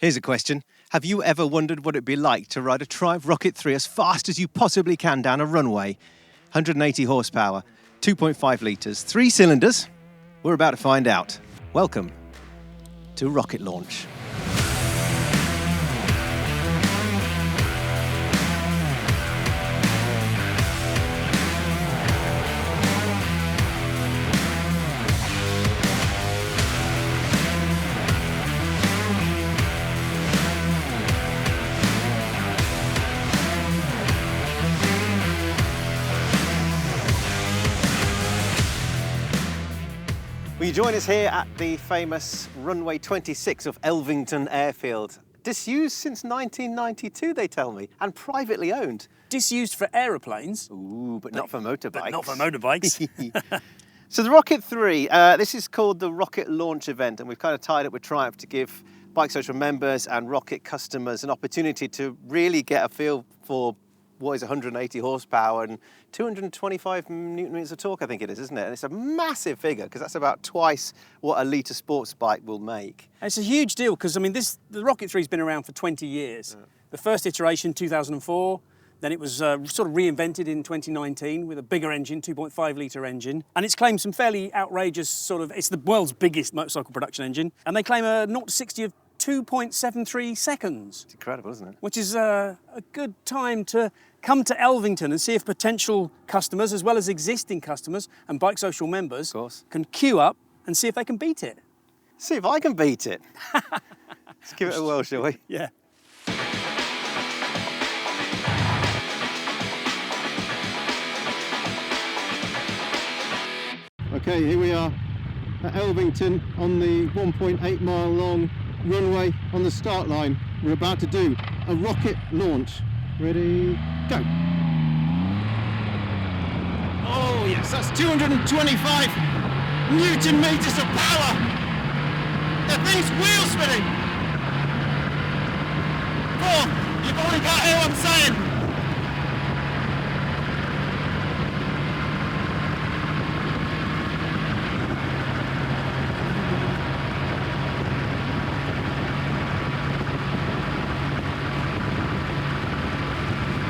Here's a question. Have you ever wondered what it'd be like to ride a Triumph Rocket 3 as fast as you possibly can down a runway? 180 horsepower, 2.5 litres, 3 cylinders? We're about to find out. Welcome to Rocket Launch. Will you join us here at the famous runway 26 of Elvington Airfield? Disused since 1992, they tell me, and privately owned. Disused for aeroplanes. Ooh, but not for motorbikes. But not for motorbikes. So the Rocket 3, this is called the Rocket Launch event, and we've kind of tied up with Triumph to give BikeSocial members and Rocket customers an opportunity to really get a feel for what is 180 horsepower and 225 newton meters of torque, I think it is, isn't it? And it's a massive figure because that's about twice what a litre sports bike will make. It's a huge deal because, I mean, the Rocket 3's been around for 20 years. Yeah. The first iteration, 2004, then it was sort of reinvented in 2019 with a bigger engine, 2.5 litre engine. And it's claimed some fairly outrageous it's the world's biggest motorcycle production engine. And they claim a 0 to 60 of 2.73 seconds. It's incredible, isn't it? Which is a good time to come to Elvington and see if potential customers, as well as existing customers and BikeSocial members, can queue up and see if they can beat it. See if I can beat it. Let's give it a whirl, shall we? Yeah. Okay, here we are at Elvington on the 1.8 mile long runway on the start line. We're about to do a rocket launch. Ready, go. Oh yes, that's 225 newton meters of power. The thing's wheel spinning. 4, you've only got to hear what I'm saying.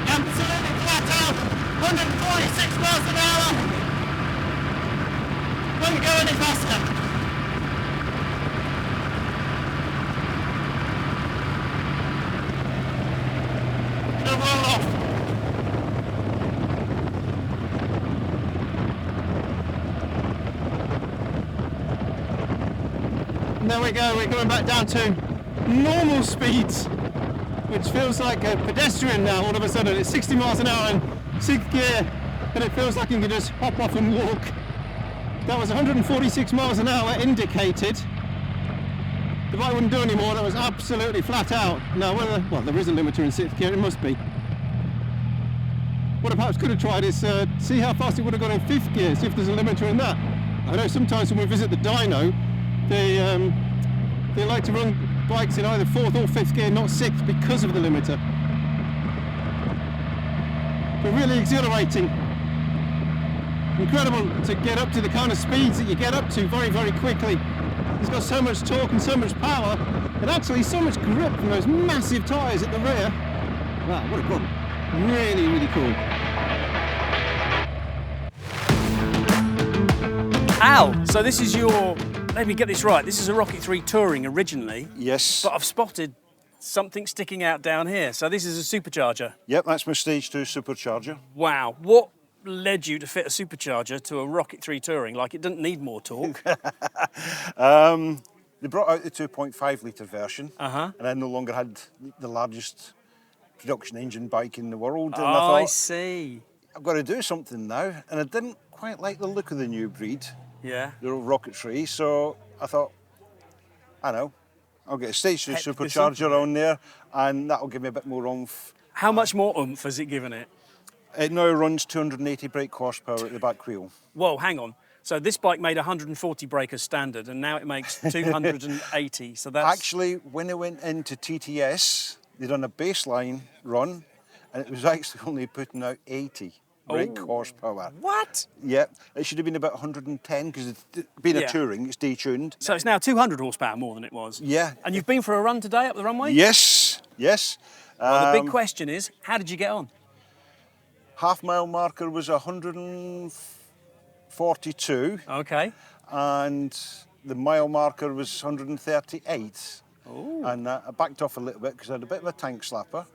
Absolutely flat out, 146 miles an hour. Won't go any faster. It'll roll off. And there we go, we're going back down to normal speeds, which feels like a pedestrian now. All of a sudden it's 60 miles an hour in 6th gear and it feels like you can just hop off and walk. That was 146 miles an hour indicated. The bike wouldn't do anymore, that was absolutely flat out. Now well, there is a limiter in 6th gear, it must be. What I perhaps could have tried is see how fast it would have gone in 5th gear, see if there's a limiter in that. I know sometimes when we visit the dyno, they like to run bikes in either 4th or 5th gear, not 6th, because of the limiter. But really exhilarating. Incredible to get up to the kind of speeds that you get up to very, very quickly. It's got so much torque and so much power, and actually so much grip from those massive tyres at the rear. Wow, what a run. Really, really cool. Al, so this is your, let me get this right, this is a Rocket 3 Touring originally. Yes. But I've spotted something sticking out down here. So this is a supercharger. Yep, that's my Stage 2 supercharger. Wow. What led you to fit a supercharger to a Rocket 3 Touring? Like, it doesn't need more torque. They brought out the 2.5 litre version, and I no longer had the largest production engine bike in the world. And I thought, I see. I've got to do something now. And I didn't quite like the look of the new breed, Yeah. the old Rocket 3, so I thought, I'll get a Stage 2 supercharger on there, and that'll give me a bit more oomph. How much more oomph has it given it? It now runs 280 brake horsepower at the back wheel. Whoa, hang on. So this bike made 140 brake as standard, and now it makes 280. So that's... Actually, when I went into TTS, they done a baseline run, and it was actually only putting out 80. brake horsepower. What? Yeah, it should have been about 110 because being Yeah. a touring, it's detuned. So it's now 200 horsepower more than it was. Yeah. And you've been for a run today up the runway? Yes, yes. Well, the big question is, how did you get on? Half-mile marker was 142, Okay. and the mile marker was 138. Ooh. And I backed off a little bit because I had a bit of a tank slapper,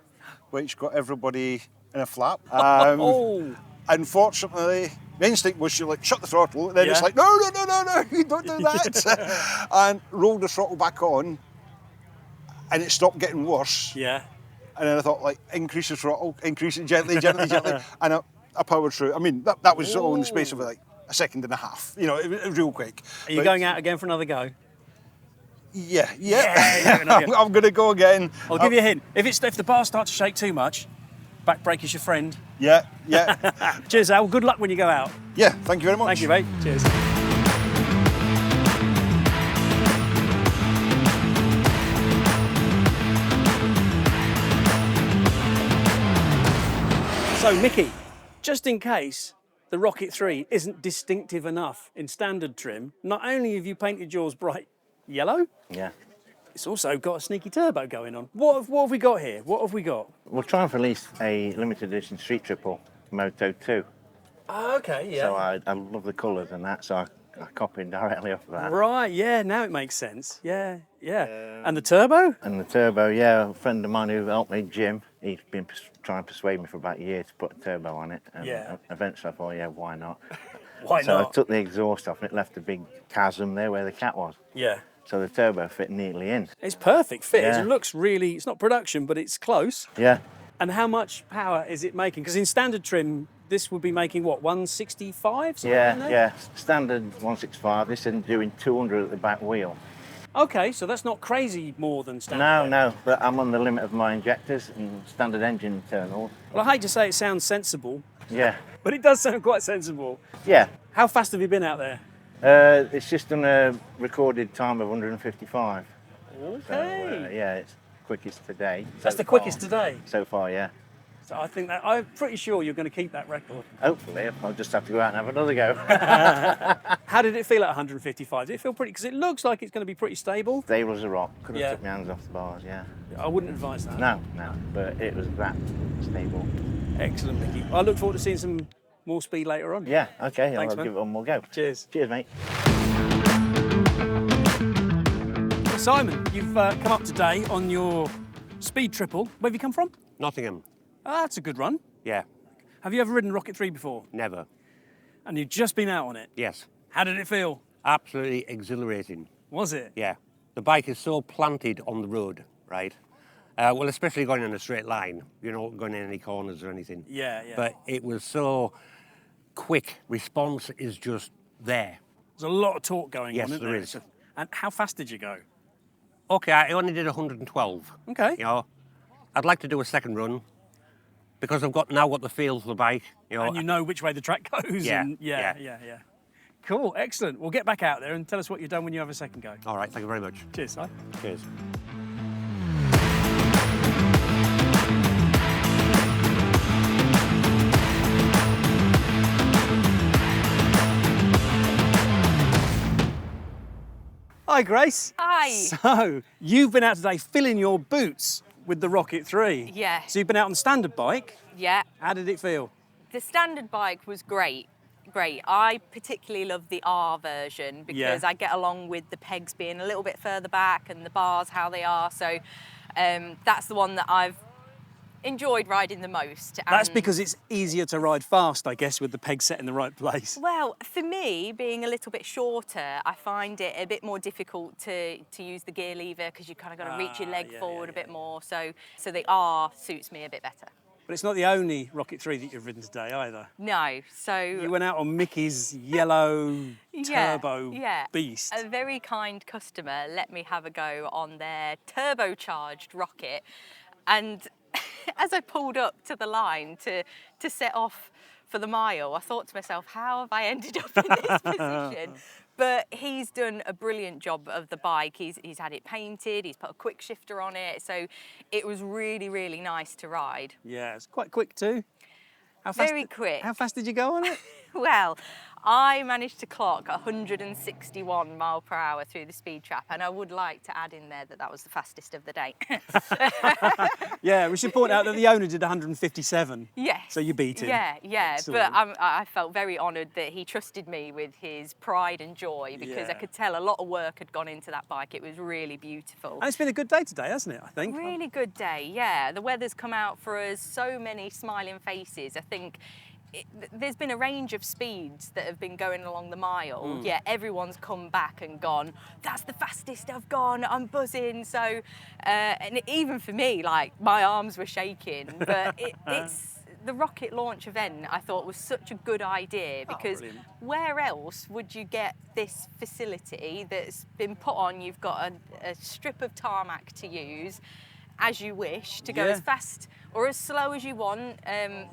which got everybody in a flap. Oh. Unfortunately, the instinct was to like shut the throttle, and then it's Yeah. like, no, you don't do that. And rolled the throttle back on, and it stopped getting worse. Yeah. And then I thought, like, increase the throttle, increase it gently, gently, gently. And I powered through. I mean, that was all in the space of like a second and a half. You know, it was real quick. Are you going out again for another go? Yeah. Yeah, I'm going to go again. I'll give you a hint. If the bar starts to shake too much, back brake is your friend. Yeah. Cheers, Al. Good luck when you go out. Yeah, thank you very much. Thank you, mate. Cheers. So, Mickey, just in case the Rocket 3 isn't distinctive enough in standard trim, not only have you painted yours bright yellow, Yeah. it's also got a sneaky turbo going on. What have we got here? What have we got? We're trying to release a limited edition street triple Moto 2. Oh, okay, yeah. So I love the colours and that, so I copied directly off of that. Right, yeah, now it makes sense. Yeah. And the turbo? And the turbo, yeah, a friend of mine who helped me, Jim, he's been trying to persuade me for about a year to put a turbo on it. And Yeah. eventually I thought, yeah, why not? Why So not? I took the exhaust off and it left a big chasm there where the cat was. Yeah. So the turbo fit neatly in. It's perfect fit. Yeah. It looks really, it's not production, but it's close. Yeah. And how much power is it making? Because in standard trim, this would be making what, 165? Something like that? Yeah. Standard 165, this isn't doing 200 at the back wheel. Okay, so that's not crazy more than standard. No, but I'm on the limit of my injectors and standard engine internals. Well, I hate to say it sounds sensible, Yeah. but it does sound quite sensible. Yeah. How fast have you been out there? It's just done a recorded time of 155. Okay. So, yeah, it's quickest today. That's so the far. quickest today. So far, yeah. So I think that, I'm pretty sure you're going to keep that record. Hopefully, I'll just have to go out and have another go. How did it feel at 155? Did it feel pretty, because it looks like it's going to be pretty stable. Stable as a rock. Could have Yeah. took my hands off the bars, yeah. I wouldn't advise that. No, but it was that stable. Excellent, Mickey. I look forward to seeing some more speed later on. Yeah, okay, Thanks, I'll man. give it one more go. Cheers. Cheers, mate. Simon, you've come up today on your speed triple. Where have you come from? Nottingham, Ah, that's a good run. yeah, Have you ever ridden Rocket 3 before? never. And you've just been out on it. Yes, How did it feel? absolutely exhilarating. Was it? Yeah, the bike is so planted on the road, right? Well, especially going in a straight line. You're not going in any corners or anything. Yeah. But it was so quick. Response is just there. There's a lot of torque going Yes, on, isn't there there? is. And how fast did you go? Okay, I only did 112. Okay. You know, I'd like to do a second run because I've now got the feel for the bike. You know, And you know which way the track goes. Yeah, And yeah. yeah. Cool, excellent. Well, get back out there and tell us what you've done when you have a second go. all right, thank you very much. Cheers, Si. Cheers. Hi, Grace. Hi. So, you've been out today filling your boots with the Rocket 3. Yeah. So you've been out on the standard bike. Yeah, How did it feel? the standard bike was great. I particularly love the R version because Yeah. I get along with the pegs being a little bit further back and the bars how they are. So that's the one that I've enjoyed riding the most. That's And- because it's easier to ride fast, I guess, with the peg set in the right place. Well, for me, being a little bit shorter, I find it a bit more difficult to use the gear lever because you kind of got to reach your leg forward a bit more. So the R suits me a bit better. But it's not the only Rocket 3 that you've ridden today either. No, so You went out on Mickey's yellow Yeah, turbo yeah. beast. A very kind customer let me have a go on their turbocharged Rocket, and as I pulled up to the line to set off for the mile, I thought to myself, how have I ended up in this position? But he's done a brilliant job of the bike. He's had it painted, he's put a quick shifter on it, so it was really, really nice to ride. Yeah, it's quite quick too. Very quick. How fast did you go on it? Well, I managed to clock 161 mile per hour through the speed trap, and I would like to add in there that that was the fastest of the day. Yeah, we should point out that the owner did 157. Yes. So you beat him. Yeah. Excellent. But I felt very honoured that he trusted me with his pride and joy, because I could tell a lot of work had gone into that bike. It was really beautiful. And it's been a good day today, hasn't it, I think? Really good day, yeah. The weather's come out for us, so many smiling faces. I think there's been a range of speeds that have been going along the mile, yet everyone's come back and gone, that's the fastest I've gone, I'm buzzing. So, and even for me, like, my arms were shaking, but it's the rocket launch event, I thought, was such a good idea, because where else would you get this facility that's been put on? You've got a strip of tarmac to use as you wish, to go as fast or as slow as you want.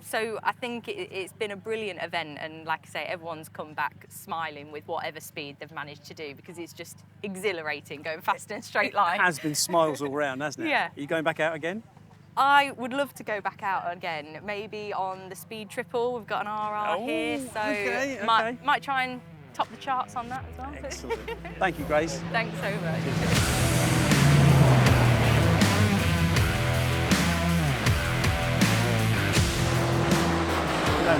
So I think it's been a brilliant event, and like I say, everyone's come back smiling with whatever speed they've managed to do, because it's just exhilarating going fast in a straight line. It has been smiles all round, hasn't it? Yeah. Are you going back out again? I would love to go back out again, maybe on the speed triple. We've got an RR here, so okay. Might try and top the charts on that as well. Excellent. Thank you, Grace. Thanks so much.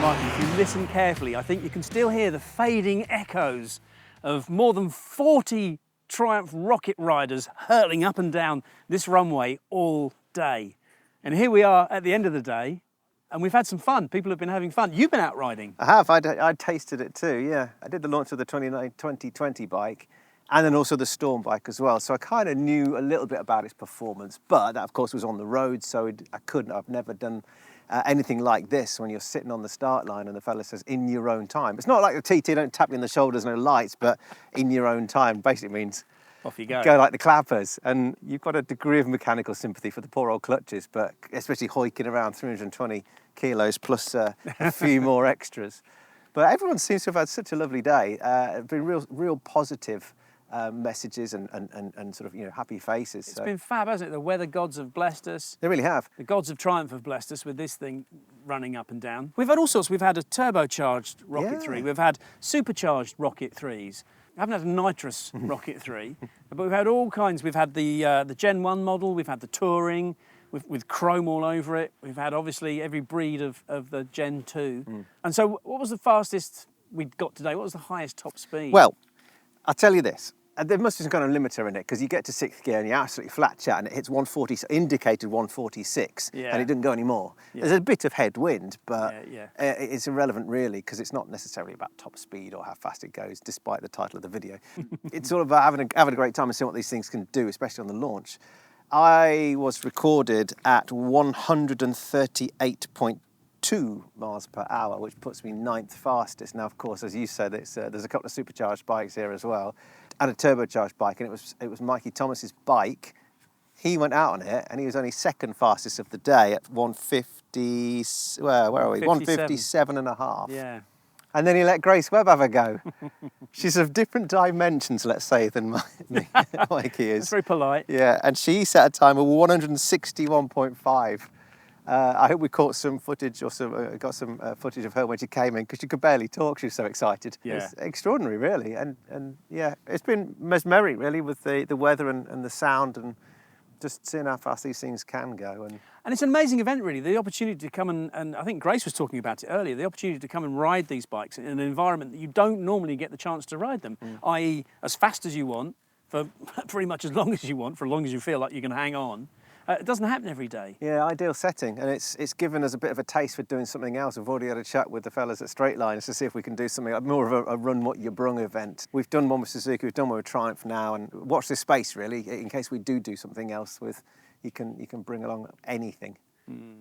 Martin, if you listen carefully, I think you can still hear the fading echoes of more than 40 Triumph rocket riders hurtling up and down this runway all day. And here we are at the end of the day, and we've had some fun. People have been having fun. You've been out riding. I have. I tasted it too, yeah. I did the launch of the 2020 bike, and then also the Storm bike as well. So I kind of knew a little bit about its performance, but that, of course, was on the road, so I've never done anything like this when you're sitting on the start line and the fella says, in your own time. It's not like the TT, don't tap you in the shoulders, no lights, but in your own time basically means off you go. Go like the clappers. And you've got a degree of mechanical sympathy for the poor old clutches, but especially hoiking around 320 kilos plus a few more extras. But everyone seems to have had such a lovely day. Been real positive messages and sort of, happy faces. It's been fab, hasn't it? The weather gods have blessed us. They really have. The gods of Triumph have blessed us with this thing running up and down. We've had all sorts. We've had a turbocharged Rocket 3. We've had supercharged Rocket 3s. We haven't had a nitrous Rocket 3, but we've had all kinds. We've had the Gen 1 model. We've had the Touring with chrome all over it. We've had, obviously, every breed of the Gen 2. And so what was the fastest we got today? What was the highest top speed? Well, I'll tell you this. There must be some kind of limiter in it, because you get to 6th gear and you're absolutely flat chat and it hits 140, indicated 146, and it doesn't go any more. There's a bit of headwind, but it's irrelevant really, because it's not necessarily about top speed or how fast it goes, despite the title of the video. It's sort of about having a great time and seeing what these things can do, especially on the launch. I was recorded at 138.2 miles per hour, which puts me 9th fastest. Now, of course, as you said, there's a couple of supercharged bikes here as well. I had a turbocharged bike, and it was Mikey Thomas's bike. He went out on it, and he was only 2nd fastest of the day at 150. Where are we? 157 and a half. Yeah. And then he let Grace Webb have a go. She's of different dimensions, let's say, than Mikey is. That's very polite. Yeah, and she set a time of 161.5. I hope we caught some footage, or got some footage of her when she came in, because she could barely talk. She was so excited. Yeah. It was extraordinary, really. And yeah, it's been mesmeric, really, with the weather and the sound, and just seeing how fast these things can go. And it's an amazing event, really. The opportunity to come and I think Grace was talking about it earlier, the opportunity to come and ride these bikes in an environment that you don't normally get the chance to ride them, i.e. as fast as you want, for pretty much as long as you want, for as long as you feel like you can hang on. It doesn't happen every day. Yeah, ideal setting, and it's given us a bit of a taste for doing something else. We've already had a chat with the fellas at Straight Lines to see if we can do something more of a run what you brung event. We've done one with Suzuki, we've done one with Triumph now, and watch this space really, in case we do something else with. You can bring along anything,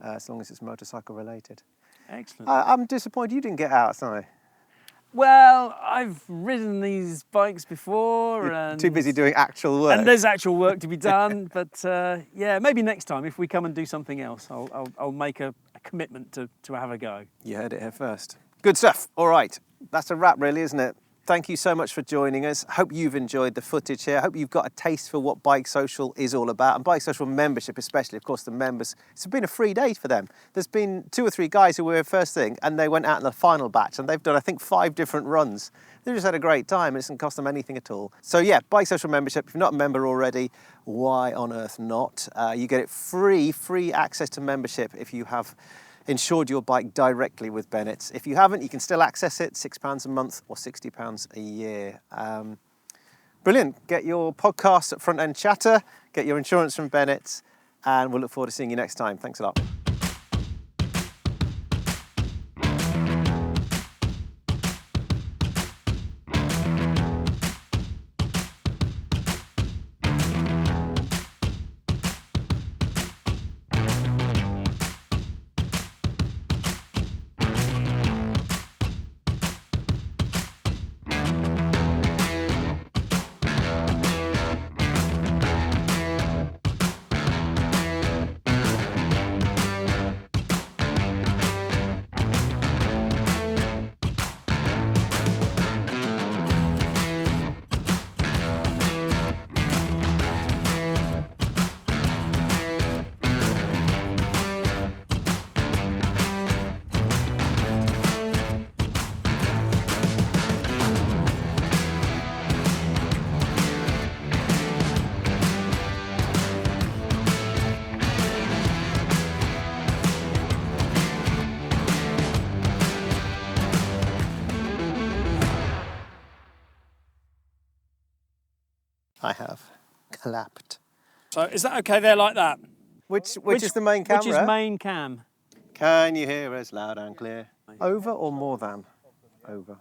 as long as it's motorcycle related. Excellent. I'm disappointed you didn't get out, sorry. Well, I've ridden these bikes before. You're too busy doing actual work. And there's actual work to be done, but yeah, maybe next time if we come and do something else, I'll make a commitment to have a go. You heard it here first. Good stuff. All right, that's a wrap really, isn't it? thank you so much for joining us. Hope you've enjoyed the footage here. Hope you've got a taste for what BikeSocial is all about. And BikeSocial membership especially, of course, the members, it's been a free day for them. There's been 2 or 3 guys who were here first thing and they went out in the final batch and they've done, I think, 5 different runs. They've just had a great time. It doesn't cost them anything at all. So yeah, BikeSocial membership. If you're not a member already, why on earth not? You get it free access to membership if you have insured your bike directly with Bennett's. If you haven't, you can still access it, £6 a month or £60 a year. Brilliant. Get your podcast at Front End Chatter, get your insurance from Bennett's, and we'll look forward to seeing you next time. Thanks a lot. I have clapped. So is that okay there like that? Which is the main camera? Which is main cam? Can you hear us loud and clear? Over or more than? Over.